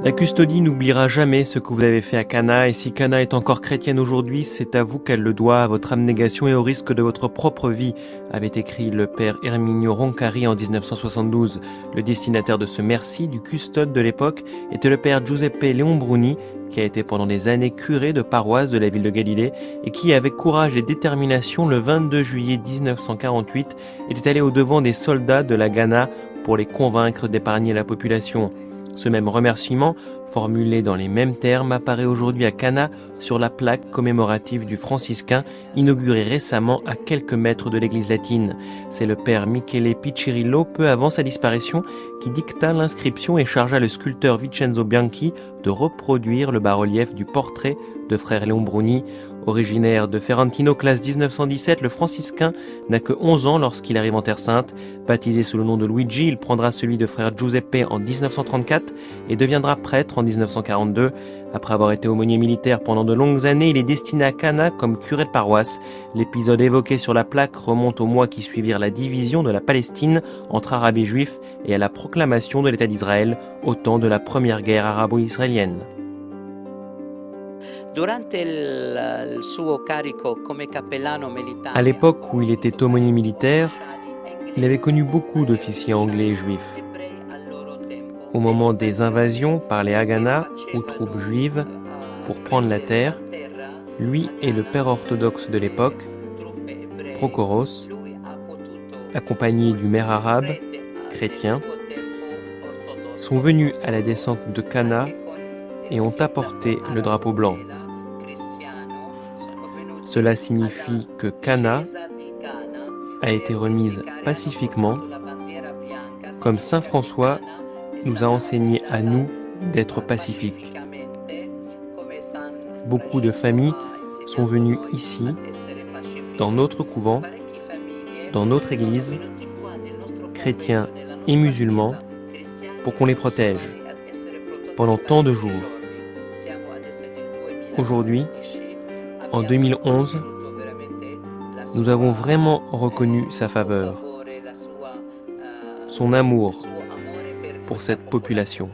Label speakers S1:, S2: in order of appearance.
S1: La custodie n'oubliera jamais ce que vous avez fait à Cana, et si Cana est encore chrétienne aujourd'hui, c'est à vous qu'elle le doit, à votre abnégation et au risque de votre propre vie, avait écrit le père Erminio Roncari en 1972. Le destinataire de ce merci du custode de l'époque était le père Giuseppe Leombruni, qui a été pendant des années curé de paroisse de la ville de Galilée et qui, avec courage et détermination, le 22 juillet 1948, était allé au-devant des soldats de la Ghana pour les convaincre d'épargner la population. Ce même remerciement, formulé dans les mêmes termes, apparaît aujourd'hui à Cana sur la plaque commémorative du franciscain inaugurée récemment à quelques mètres de l'église latine. C'est le père Michele Piccirillo, peu avant sa disparition, qui dicta l'inscription et chargea le sculpteur Vincenzo Bianchi de reproduire le bas-relief du portrait de frère Leombruni. Originaire de Ferentino, classe 1917, le franciscain n'a que 11 ans lorsqu'il arrive en Terre Sainte. Baptisé sous le nom de Luigi, il prendra celui de frère Giuseppe en 1934 et deviendra prêtre en 1942. Après avoir été aumônier militaire pendant de longues années, il est destiné à Cana comme curé de paroisse. L'épisode évoqué sur la plaque remonte aux mois qui suivirent la division de la Palestine entre Arabes et Juifs et à la proclamation de l'État d'Israël au temps de la première guerre arabo-israélienne. À l'époque où il était aumônier militaire, il avait connu beaucoup d'officiers anglais et juifs. Au moment des invasions par les Haganah, ou troupes juives, pour prendre la terre, lui et le père orthodoxe de l'époque, Prochoros, accompagnés du maire arabe, chrétien, sont venus à la descente de Cana et ont apporté le drapeau blanc. Cela signifie que Cana a été remise pacifiquement, comme Saint François nous a enseigné à nous d'être pacifiques. Beaucoup de familles sont venues ici, dans notre couvent, dans notre église, chrétiens et musulmans, pour qu'on les protège pendant tant de jours. Aujourd'hui, en 2011, nous avons vraiment reconnu sa faveur, son amour pour cette population.